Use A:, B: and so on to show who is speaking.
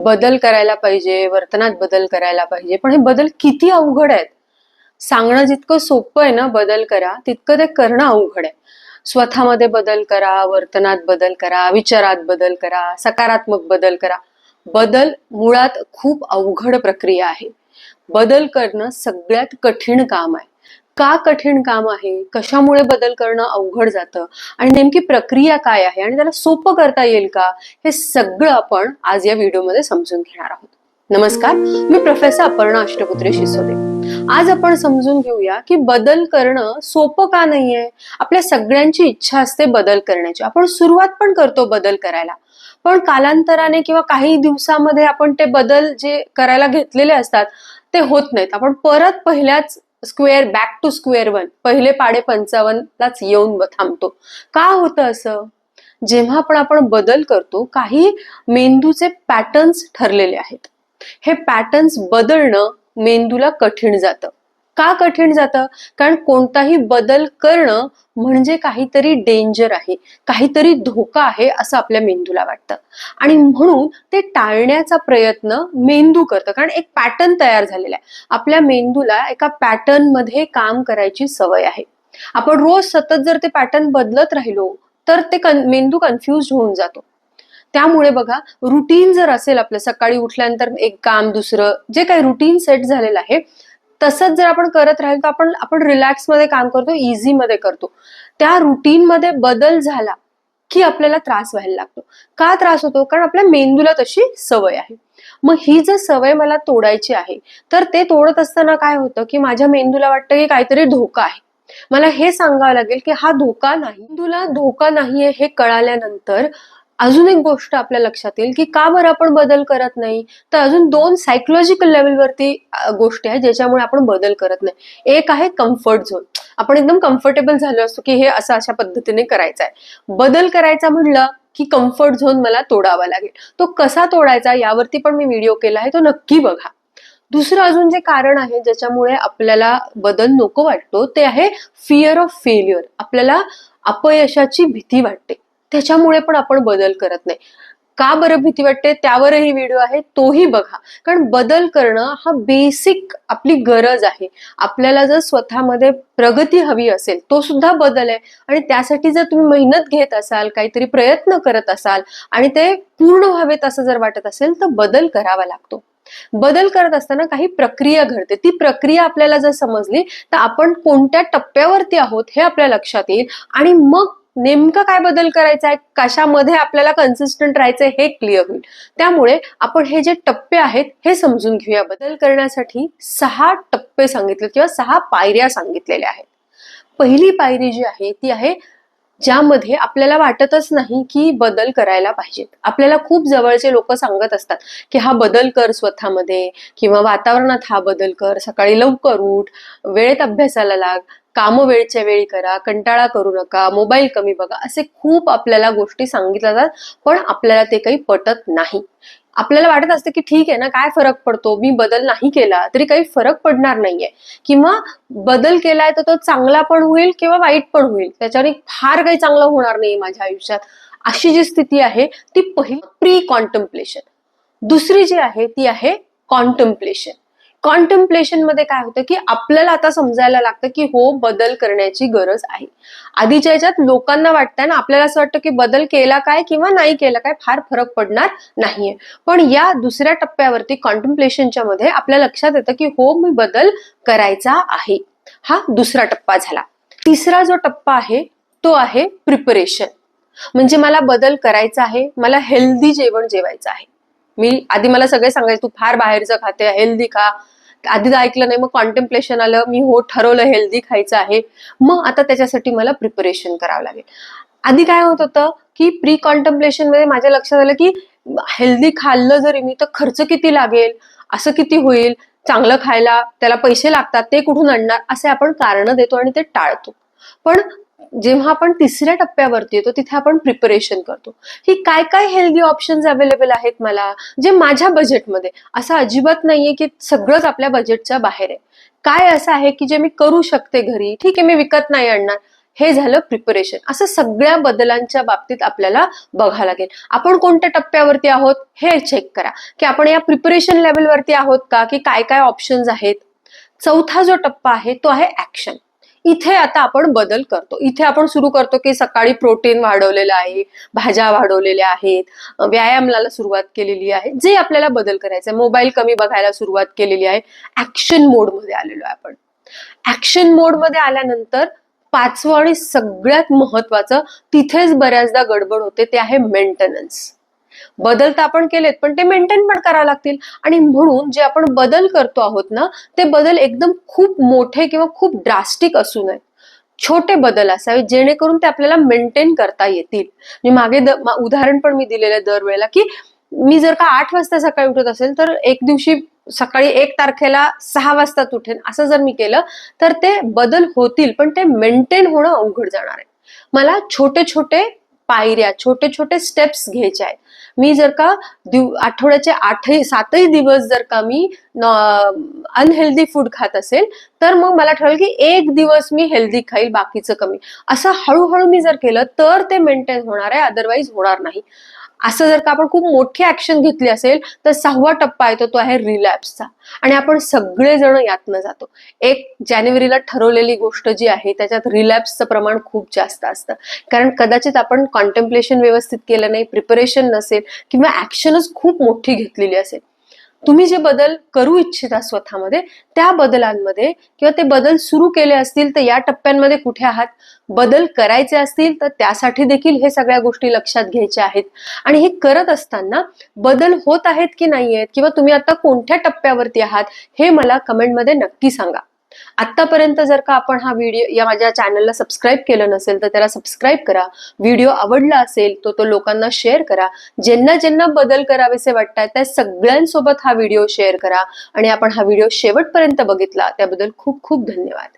A: बदल करायला पाहिजे, वर्तनात बदल करायला पाहिजे, पण हे बदल किती अवघड आहेत. सांगणं जितकं सोपं आहे ना बदल करा, तितकं ते करणं अवघड आहे. स्वतःमध्ये बदल करा, वर्तनात बदल करा, विचारात बदल करा, सकारात्मक बदल करा. बदल मुळात खूप अवघड प्रक्रिया आहे. बदल करणं सगळ्यात कठीण काम आहे. का कठीण काम आहे, कशामुळे बदल करणं अवघड जातं आणि नेमकी प्रक्रिया काय आहे आणि त्याला सोपं करता येईल का, हे सगळं आपण आज या व्हिडिओमध्ये समजून घेणार आहोत. नमस्कार, मी प्रोफेसर अपर्णा अष्टपुत्री शिसोदे. आज आपण समजून घेऊया की बदल करणं सोपं का नाहीये. आपल्या सगळ्यांची इच्छा असते बदल करण्याची, आपण सुरुवात पण करतो बदल करायला, पण कालांतराने किंव काही दिवसामध्ये आपण ते बदल जे करायला घेतलेले असतात ते होत नाहीत. आपण परत पहिल्याच बॅक टू स्क्वेअर वन, पहिले पाढे 55 लाच येऊन थांबतो. का होतं असं? जेव्हा पण आपण बदल करतो, काही मेंदूचे पॅटर्न्स ठरलेले आहेत. हे पॅटर्न्स बदलणं मेंदूला कठीण जातं. का कठीण जातं? कारण कोणताही बदल करणं म्हणजे काहीतरी डेंजर आहे, काहीतरी धोका आहे असं आपल्या मेंदूला वाटतं आणि म्हणून ते टाळण्याचा प्रयत्न मेंदू करतं. कारण एक पॅटर्न तयार झालेला आहे. आपल्या मेंदूला एका पॅटर्न मध्ये काम करायची सवय आहे. आपण रोज सतत जर ते पॅटर्न बदलत राहिलो तर ते मेंदू कन्फ्युज होऊन जातो. त्यामुळे बघा, रुटीन जर असेल आपलं, सकाळी उठल्यानंतर एक काम दुसरं, जे काही रुटीन सेट झालेलं आहे तसंच जर आपण करत राहिलो तर आपण रिलॅक्स मध्ये काम करतो, इझी मध्ये करतो. त्या रुटीन मध्ये बदल झाला की आपल्याला त्रास व्हायला लागतो. का त्रास होतो? कारण आपल्या मेंदूला तशी सवय आहे. मग ही जर सवय मला तोडायची आहे तर ते तोडत असताना काय होतं की माझ्या मेंदूला वाटतं की काहीतरी धोका आहे. मला हे सांगावं लागेल की हा धोका नाही. मेंदूला धोका नाहीये हे कळाल्यानंतर अजून एक गोष्ट आपल्या लक्षात येईल की का बरं आपण बदल करत नाही. तर अजून दोन सायकोलॉजिकल लेवलवरती गोष्टी आहेत ज्याच्यामुळे आपण बदल करत नाही. एक आहे कम्फर्ट झोन. आपण एकदम कम्फर्टेबल झालो असतो की हे असं अशा पद्धतीने करायचं आहे. बदल करायचा म्हणलं की कम्फर्ट झोन मला तोडावा लागेल. तो कसा तोडायचा यावरती पण मी व्हिडिओ केला आहे, तो नक्की बघा. दुसरं अजून जे कारण आहे ज्याच्यामुळे आपल्याला बदल नको वाटतो ते आहे फिअर ऑफ फेल्युअर. आपल्याला अपयशाची भीती वाटते, त्याच्यामुळे पण आपण बदल करत नाही. का बरं भीती वाटते त्यावरही व्हिडिओ आहे, तोही बघा. कारण बदल करणं हा बेसिक आपली गरज आहे. आपल्याला जर स्वतःमध्ये प्रगती हवी असेल, तो सुद्धा बदल आहे आणि त्यासाठी जर तुम्ही मेहनत घेत असाल, काहीतरी प्रयत्न करत असाल आणि ते पूर्ण व्हावेत असं जर वाटत असेल तर बदल करावा लागतो. बदल करत असताना काही प्रक्रिया घडते. ती प्रक्रिया आपल्याला जर समजली तर आपण कोणत्या टप्प्यावरती आहोत हे आपल्या लक्षात येईल आणि मग नेमका काय बदल करायचा आहे, कशामध्ये आपल्याला कन्सिस्टंट राहायचंय हे क्लिअर होईल. त्यामुळे आपण हे जे टप्पे आहेत हे समजून घेऊया. बदल करण्यासाठी 6 टप्पे सांगितले किंवा 6 पायऱ्या सांगितलेल्या आहेत. पहिली पायरी जी आहे ती आहे ज्यामध्ये आपल्याला वाटतच नाही की बदल करायला पाहिजेत. आपल्याला खूप जवळचे लोक सांगत असतात की हा बदल कर स्वतःमध्ये, किंवा वातावरणात हा बदल कर, सकाळी लवकर उठ, वेळेत अभ्यासाला लाग, काम वेळच्या वेळी करा, कंटाळा करू नका, मोबाईल कमी बघा, असे खूप आपल्याला गोष्टी सांगितल्या जातात. पण आपल्याला ते काही पटत नाही. आपल्याला वाटत असते की ठीक आहे ना, काय फरक पडतो, मी बदल नाही केला तरी काही फरक पडणार नाहीये, किंवा बदल केलाय तर तो चांगला पण होईल किंवा वाईट पण होईल, त्याच्याने फार काही चांगलं होणार नाही माझ्या आयुष्यात. अशी जी स्थिती आहे ती पहिली प्री कॉन्टेम्प्लेशन. दुसरी जी आहे ती आहे कॉन्टेम्प्लेशन. कॉन्टेम्प्लेशन मध्ये काय होतं की आपल्याला आता समजायला लागतं की हो, बदल करण्याची गरज आहे. आधीच्या याच्यात लोकांना वाटतंय ना, आपल्याला असं वाटतं की बदल केला काय किंवा नाही केला काय फार फरक पडणार नाहीये. पण या दुसऱ्या टप्प्यावरती कॉन्टेम्प्लेशनच्या मध्ये आपल्या लक्षात येतं की हो, मी बदल करायचा आहे. हा दुसरा टप्पा झाला. तिसरा जो टप्पा आहे तो आहे प्रिपरेशन. म्हणजे मला बदल करायचा आहे, मला हेल्दी जेवण जेवायचं आहे. आधी मला सगळे सांगायचे तू फार बाहेरचं खाते, हेल्दी खा. आधी ऐकलं नाही, मग कॉन्टेम्प्लेशन आलं, मी हो ठरवलं हेल्दी खायचं आहे. मग आता त्याच्यासाठी मला प्रिपरेशन करावं लागेल. आधी काय होत होतं की प्री कॉन्टेम्प्लेशन मध्ये माझ्या लक्षात आलं की हेल्दी खाल्लं जरी मी तर खर्च किती लागेल, असं किती होईल, चांगलं खायला त्याला पैसे लागतात, ते कुठून आणणार, असे आपण कारण देतो आणि ते टाळतो. पण जेव्हा आपण तिसऱ्या टप्प्यावरती येतो तिथे आपण प्रिपरेशन करतो की काय काय हेल्दी ऑप्शन्स अवेलेबल आहेत मला, जे माझ्या बजेटमध्ये. असं अजिबात नाहीये की सगळंच आपल्या बजेटच्या बाहेर आहे. काय असं आहे की जे मी करू शकते घरी, ठीक आहे मी विकत नाही आणणार, हे झालं प्रिपरेशन. असं सगळ्या बदलांच्या बाबतीत आपल्याला बघावं लागेल. आपण कोणत्या टप्प्यावरती आहोत हे चेक करा, की आपण या प्रिपरेशन लेवलवरती आहोत का, की काय काय ऑप्शन्स आहेत. चौथा जो टप्पा आहे तो आहे ऍक्शन. इथे आता आपण बदल करतो. इथे आपण सुरू करतो की सकाळी प्रोटीन वाढवलेलं आहे, भाज्या वाढवलेल्या आहेत, व्यायामाला सुरुवात केलेली आहे, जे आपल्याला बदल करायचे. मोबाईल कमी बघायला सुरुवात केलेली आहे. ऍक्शन मोड मध्ये आलेलो आहे आपण. ऍक्शन मोड मध्ये आल्यानंतर पाचवं आणि सगळ्यात महत्वाचं, तिथेच बऱ्याचदा गडबड होते, ते आहे मेंटेनन्स. बदल तर आपण केलेत, पण ते मेंटेन पण करावे लागतील. आणि म्हणून जे आपण बदल करतो आहोत ना, ते बदल एकदम खूप मोठे किंवा खूप ड्रास्टिक असू नये. छोटे बदल असावे, जेणेकरून ते आपल्याला मेंटेन करता येतील. मी मागे उदाहरण पण मी दिलेलं आहे दरवेळेला, की मी जर का 8 वाजता सकाळी उठत असेल, तर एक दिवशी सकाळी 1 तारखेला 6 वाजता उठेन, असं जर मी केलं तर ते बदल होतील, पण ते मेंटेन होणं अवघड जाणार आहे. मला छोटे छोटे पायऱ्या, छोटे छोटे स्टेप्स घ्यायचे आहेत. मी जर का आठवड्याचे 7ही दिवस जर का मी अनहेल्दी फूड खात असेल, तर मग मला ठरवलं की एक दिवस मी हेल्दी खाईल, बाकीचं कमी. असं हळूहळू मी जर केलं तर ते मेंटेन होणार आहे, अदरवाईज होणार नाही. असं जर का आपण खूप मोठी ऍक्शन घेतली असेल, तर 6वा टप्पा येतो, तो आहे रिलॅप्सचा. आणि आपण सगळेजण यातनं जातो. 1 जानेवारीला ठरवलेली गोष्ट जी आहे, त्याच्यात रिलॅप्सचं प्रमाण खूप जास्त असतं. कारण कदाचित आपण कॉन्टेम्प्लेशन व्यवस्थित केलं नाही, प्रिपरेशन नसेल, किंवा ऍक्शनच खूप मोठी घेतलेली असेल. तुम्ही जे बदल करू इच्छिता स्वतःमध्ये, त्या बदलांमध्ये किंवा ते बदल सुरू केले असतील तर या टप्प्यांमध्ये कुठे आहात, बदल करायचे असतील तर त्यासाठी देखील हे सगळ्या गोष्टी लक्षात घ्यायच्या आहेत. आणि हे करत असताना बदल होत आहेत की नाही आहेत, किंवा तुम्ही आता कोणत्या टप्प्यावरती आहात, हे मला कमेंटमध्ये नक्की सांगा. आतापर्यंत जर का आपण हा व्हिडिओ या माझ्या चॅनलला सबस्क्राईब केलं नसेल, तर त्याला सबस्क्राईब करा. व्हिडिओ आवडला असेल तो लोकांना शेअर करा. ज्यांना ज्यांना बदल करावेसे वाटतात त्या सगळ्यांसोबत हा व्हिडिओ शेअर करा. आणि आपण हा व्हिडिओ शेवटपर्यंत बघितला त्याबद्दल खूप खूप धन्यवाद.